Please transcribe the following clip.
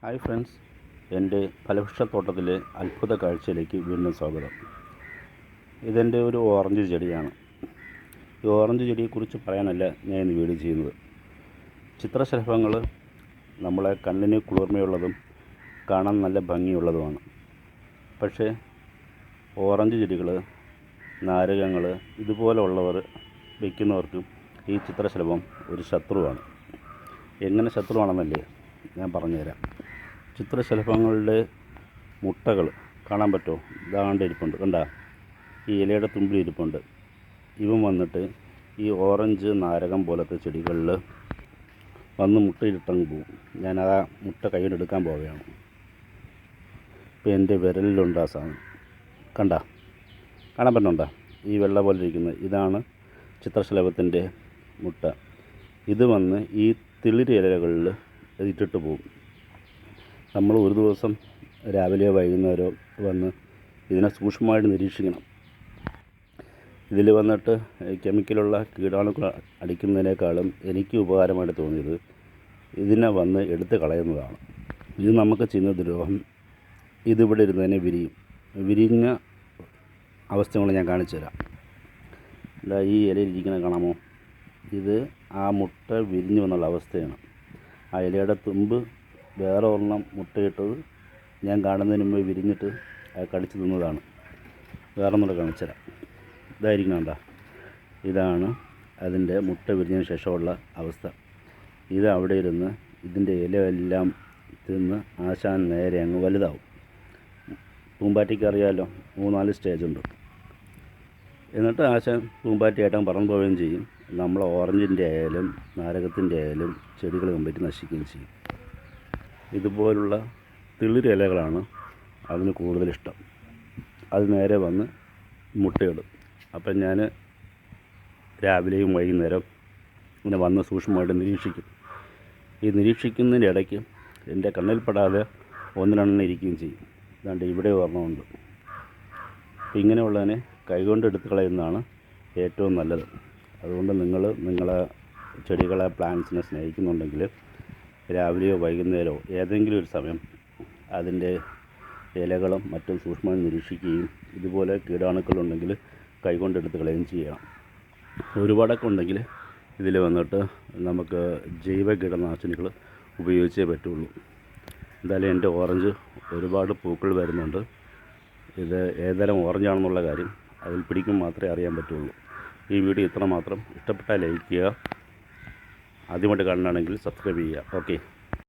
Hi friends, എൻ്റെ ഫലവൃക്ഷത്തോട്ടത്തിലെ അത്ഭുത കാഴ്ചയിലേക്ക് വീണ്ടും സ്വാഗതം. ഇതെൻ്റെ ഒരു ഓറഞ്ച് ചെടിയാണ്. ഈ ഓറഞ്ച് ചെടിയെക്കുറിച്ച് പറയാനല്ല ഞാൻ ഇന്ന് വീഡിയോ ചെയ്യുന്നത്. ചിത്രശലഭങ്ങൾ നമ്മളെ കണ്ണിന് കുളിർമയുള്ളതും കാണാൻ നല്ല ഭംഗിയുള്ളതുമാണ്. പക്ഷേ ഓറഞ്ച് ചെടികൾ, നാരകങ്ങൾ ഇതുപോലുള്ളവർ വയ്ക്കുന്നവർക്ക് ഈ ചിത്രശലഭം ഒരു ശത്രുവാണ്. എങ്ങനെ ശത്രുവാണെന്നല്ലേ ഞാൻ പറഞ്ഞുതരാം. ചിത്രശലഭങ്ങളുടെ മുട്ടകൾ കാണാൻ പറ്റുമോ? ഇതാണ്ട് ഇരിപ്പുണ്ട്, കണ്ട ഈ ഇലയുടെ തുമ്പിൽ ഇരിപ്പുണ്ട്. ഇവൻ വന്നിട്ട് ഈ ഓറഞ്ച് നാരകം പോലത്തെ ചെടികളിൽ വന്ന് മുട്ടയിലിട്ടങ്ങ് പോകും. ഞാൻ ആ മുട്ട കയ്യിലെടുക്കാൻ പോവുകയാണ്. ഇപ്പോൾ എൻ്റെ വിരലിലുണ്ട് ആ സാധനം. കാണാൻ പറ്റുന്നുണ്ടോ? ഈ വെള്ള പോലെ ഇരിക്കുന്നത് ഇതാണ് ചിത്രശലഭത്തിൻ്റെ മുട്ട. ഇത് വന്ന് ഈ തിളിരി ഇലകളിൽ ഇട്ടിട്ട് പോകും. നമ്മൾ ഒരു ദിവസം രാവിലെയോ വൈകുന്നേരമോ വന്ന് ഇതിനെ സൂക്ഷ്മമായിട്ട് നിരീക്ഷിക്കണം. ഇതിൽ വന്നിട്ട് കെമിക്കലുള്ള കീടാണുക്കൾ അടിക്കുന്നതിനേക്കാളും എനിക്ക് ഉപകാരമായിട്ട് തോന്നിയത് ഇതിനെ വന്ന് എടുത്ത് കളയുന്നതാണ്. ഇത് നമുക്ക് ചെയ്യുന്ന ദ്രോഹം. ഇതിവിടെ ഇരുന്നതിനെ വിരിഞ്ഞ അവസ്ഥകൾ ഞാൻ കാണിച്ചു തരാം. ഇതാ ഈ ഇലയിലിരിക്കുന്നത് കാണാമോ? ഇത് ആ മുട്ട വിരിഞ്ഞു വന്നുള്ള അവസ്ഥയാണ്. ആ ഇലയുടെ തുമ്പ് വേറെ ഒരെണ്ണം മുട്ടയിട്ടത് ഞാൻ കാണുന്നതിന് മുമ്പ് വിരിഞ്ഞിട്ട് കടിച്ചു തിന്നതാണ്. വേറെ ഒന്നുകൂടെ കാണിച്ചു തരാം. ഇതായിരിക്കണണ്ട, ഇതാണ് അതിൻ്റെ മുട്ട വിരിഞ്ഞതിന് ശേഷമുള്ള അവസ്ഥ. ഇത് അവിടെ ഇരുന്ന് ഇതിൻ്റെ ഇലയെല്ലാം തിന്ന് ആശാൻ നേരെ അങ്ങ് വലുതാവും. പൂമ്പാറ്റയ്ക്ക് അറിയാമല്ലോ, 3-4 സ്റ്റേജുണ്ട്. എന്നിട്ട് ആശാൻ പൂമ്പാറ്റയായിട്ട് പറന്നു പോവുകയും ചെയ്യും. നമ്മൾ ഓറഞ്ചിൻ്റെ ആയാലും നാരകത്തിൻ്റെ ആയാലും ചെടികൾ കമ്പിട്ട് നശിക്കുകയും ചെയ്യും. ഇതുപോലുള്ള തിളിരി ഇലകളാണ് അതിന് കൂടുതലിഷ്ടം. അത് നേരെ വന്ന് മുട്ടയിടും. അപ്പം ഞാൻ രാവിലെയും വൈകുന്നേരം ഇങ്ങനെ വന്ന് സൂക്ഷ്മമായിട്ട് നിരീക്ഷിക്കും. ഈ നിരീക്ഷിക്കുന്നതിൻ്റെ ഇടയ്ക്ക് എൻ്റെ കണ്ണിൽപ്പെടാതെ ഒന്നിനെണ്ണം ഇരിക്കുകയും ചെയ്യും. അതുകൊണ്ട് ഇവിടെ ഒരെണ്ണമുണ്ട്. അപ്പം ഇങ്ങനെയുള്ളതിനെ കൈകൊണ്ട് എടുത്ത് കളയുന്നതാണ് ഏറ്റവും നല്ലത്. അതുകൊണ്ട് നിങ്ങളെ ചെടികളെ, പ്ലാന്റ്സിനെ സ്നേഹിക്കുന്നുണ്ടെങ്കിൽ രാവിലെയോ വൈകുന്നേരമോ ഏതെങ്കിലും ഒരു സമയം അതിൻ്റെ ഇലകളും മറ്റും സൂക്ഷ്മമായി നിരീക്ഷിക്കുകയും ഇതുപോലെ കീടാണുക്കളുണ്ടെങ്കിൽ കൈകൊണ്ടെടുത്ത് കളയുകയും ചെയ്യണം. ഒരുപാടൊക്കെ ഉണ്ടെങ്കിൽ ഇതിൽ വന്നിട്ട് നമുക്ക് ജൈവ കീടനാശിനികൾ ഉപയോഗിച്ചേ പറ്റുള്ളൂ. എന്തായാലും എൻ്റെ ഓറഞ്ച് ഒരുപാട് പൂക്കൾ വരുന്നുണ്ട്. ഇത് ഏതുതരം ഓറഞ്ചാണെന്നുള്ള കാര്യം അതിൽ പിടിക്കും മാത്രമേ അറിയാൻ പറ്റുള്ളൂ. ഈ വീഡിയോ ഇത്ര മാത്രം. ഇഷ്ടപ്പെട്ടാൽ ലൈക്ക് ചെയ്യുക. ആദ്യമായിട്ട് കാണുകയാണെങ്കിൽ സബ്സ്ക്രൈബ് ചെയ്യുക. ഓക്കെ.